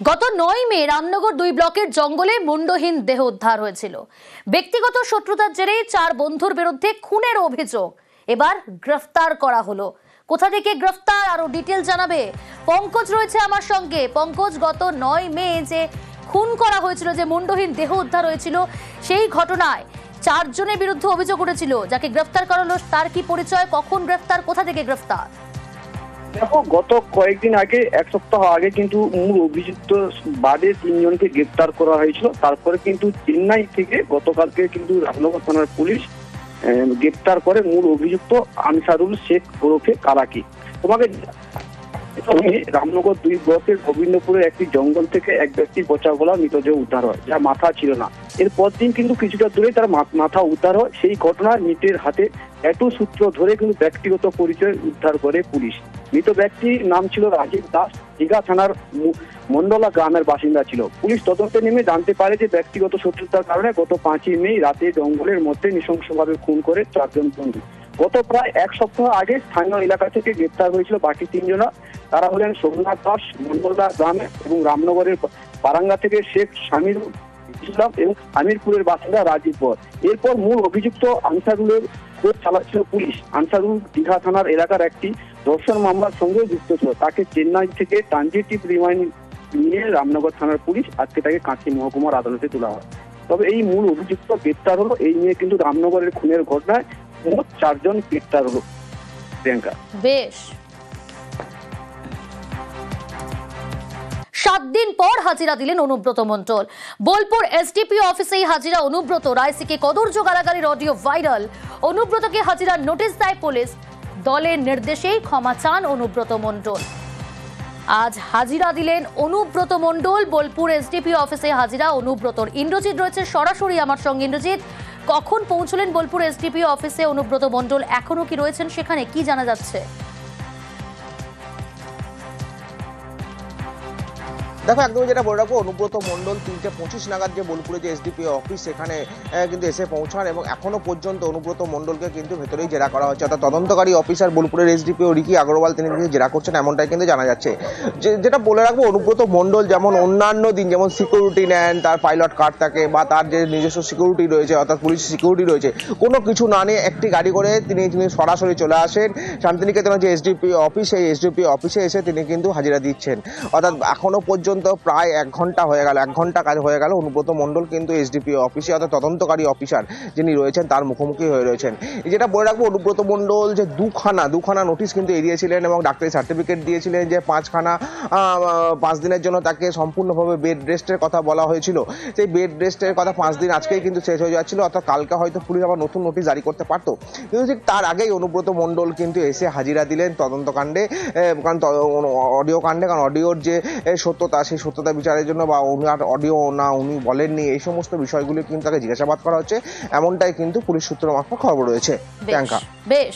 গত 9 মে রামনগর 2 ব্লকের জঙ্গলে মুন্ডহীন দেহ উদ্ধার হয়েছিল। ব্যক্তিগত শত্রুতার জেরে 4 বন্ধুর বিরুদ্ধে খুনের অভিযোগ এবার গ্রেফতার করা হলো। কোথা থেকে গ্রেফতার আরো ডিটেইল জানাবে পঙ্কজ রয়েছে আমার সঙ্গে। পঙ্কজ, গত 9 মে যে খুন করা হয়েছিল, যে মুন্ডহীন দেহ উদ্ধার হয়েছিল, সেই ঘটনায় 4 জনের বিরুদ্ধে অভিযোগ উঠেছিল। যাকে গ্রেফতার করা হলো তার কি পরিচয়, কখন গ্রেফতার, কোথা থেকে গ্রেফতার? দেখো, গত কয়েকদিন আগে, এক সপ্তাহ আগে কিন্তু মূল অভিযুক্ত বাদে 3 জনকে গ্রেপ্তার করা হয়েছিল। তারপরে কিন্তু চেন্নাই থেকে গতকালকে কিন্তু রামনগর থানার পুলিশ গ্রেপ্তার করে মূল অভিযুক্ত আনসারুল শেখ ওরফে কালাকি। তোমাকে রামনগর 2 ব্লকের গোবিন্দপুরের একটি জঙ্গল থেকে এক ব্যক্তির পচা গলা মৃতদেহ উদ্ধার হয়, যার মাথা ছিল না। এরপর দিন কিন্তু কিছুটা দূরে তার মাথা উদ্ধার হয়। সেই ঘটনার মৃতের হাতে ট্যাটু সূত্র ধরে কিন্তু ব্যক্তিগত পরিচয় উদ্ধার করে পুলিশ। মৃত ব্যক্তির নাম ছিল রাজীব দাস, দীঘা থানার মন্ডলা গ্রামের বাসিন্দা ছিল। পুলিশ তদন্তে নেমে জানতে পারে যে ব্যক্তিগত শত্রুতার কারণে গত 5 মে রাতে জঙ্গলের মধ্যে নৃশংসভাবে খুন করে 4 জন বন্ধু। গত প্রায় 1 সপ্তাহ আগে স্থানীয় এলাকা থেকে গ্রেপ্তার হয়েছিল বাকি 3 জনা। তারা হলেন সোমনাথ দাস মন্ডলা গ্রামে এবং রামনগরের পারাঙ্গা থেকে শেখ শামিরুল ইসলাম এবং আমিরপুরের বাসিন্দা রাজীব বর। এরপর মূল অভিযুক্ত আনসারুলের খোঁজ চালাচ্ছিল পুলিশ। আনসারুল দীঘা থানার এলাকার একটি ধর্ষণ মামলার সঙ্গে যুক্ত ছিল। তাকে চেন্নাই থেকে ট্রানজিটিভ রিমান্ড নিয়ে রামনগর থানার পুলিশ আজকে তাকে কাঁচি মহকুমার আদালতে তোলা হয়। তবে এই মূল অভিযুক্ত গ্রেপ্তার হলো। এই নিয়ে কিন্তু রামনগরের খুনের ঘটনায় মোট 4 জন গ্রেপ্তার হলো। প্রিয়াঙ্কা, বেশ। 7 দিন পর হাজিরা দিলেন অনুব্রত মণ্ডল। বোলপুর এসডিপিও অফিসেই হাজিরা অনুব্রত। রায়সিকে কদর্য গালাগালির অডিও ভাইরাল। অনুব্রতকে হাজিরার নোটিশ দেয় পুলিশ। দলের নির্দেশেই ক্ষমা চান অনুব্রত মণ্ডল। আজ হাজিরা দিলেন অনুব্রত মণ্ডল। বোলপুর এসডিপিও অফিসে হাজিরা অনুব্রতর। ইন্দ্রজিৎ রয়েছে সরাসরি আমার সঙ্গে। ইন্দ্রজিৎ, কখন পৌঁছলেন বোলপুর এসডিপিও অফিসে অনুব্রত মণ্ডল? এখনো কি রয়েছেন সেখানে, কি জানা যাচ্ছে? দেখো, একদমই যেটা বলে রাখবো, অনুব্রত মণ্ডল 3:25 নাগাদ যে বোলপুরে যে এসডিপিও অফিস সেখানে কিন্তু এসে পৌঁছান এবং এখনো পর্যন্ত অনুব্রত মণ্ডলকে কিন্তু ভেতরেই জেরা করা হচ্ছে। অর্থাৎ তদন্তকারী অফিসার বোলপুরের এসডিপিও রিকি আগরওয়াল তিনি জেরা করছেন, এমনটাই কিন্তু জানা যাচ্ছে। যেটা বলে রাখবো, অনুব্রত মণ্ডল যেমন অন্যান্য দিন যেমন সিকিউরিটি নেন, তার পাইলট কার্ড থাকে বা তার যে নিজস্ব সিকিউরিটি রয়েছে অর্থাৎ পুলিশ সিকিউরিটি রয়েছে, কোনো কিছু না নিয়ে একটি গাড়ি করে তিনি সরাসরি চলে আসেন শান্তিনিকেতনের যে এসডিপিও অফিস, সেই এসডিপিও অফিসে এসে তিনি কিন্তু হাজিরা দিচ্ছেন। অর্থাৎ এখনো পর্যন্ত প্রায় 1 ঘন্টা হয়ে গেল, 1 ঘন্টা কাজ হয়ে গেল। অনুব্রত মণ্ডল কিন্তু এসডিপিও অফিসে অর্থাৎ তদন্তকারী অফিসার যিনি রয়েছেন তার মুখোমুখি হয়ে রয়েছেন। যেটা বলে রাখবো, অনুব্রত মণ্ডল যে দুখানা নোটিশ কিন্তু এড়িয়েছিলেন এবং ডাক্তারি সার্টিফিকেট দিয়েছিলেন যে 5 দিনের জন্য তাকে সম্পূর্ণভাবে বেড রেস্টের কথা বলা হয়েছিল। সেই বেড রেস্টের কথা 5 দিন আজকেই কিন্তু শেষ হয়ে যাচ্ছিল। অর্থাৎ কালকে হয়তো পুলিশ আবার নতুন নোটিশ জারি করতে পারতো, কিন্তু ঠিক তার আগেই অনুব্রত মণ্ডল কিন্তু এসে হাজিরা দিলেন তদন্তকাণ্ডে, কারণ অডিও কাণ্ডে। কারণ অডিওর যে সত্যতা, সেই সত্যতা বিচারের জন্য বা উনার অডিও না উনি বলেননি, এই সমস্ত বিষয়গুলো কিন্তু তাকে জিজ্ঞাসাবাদ করা হচ্ছে, এমনটাই কিন্তু পুলিশ সূত্র মারফত খবর রয়েছে। বেশ।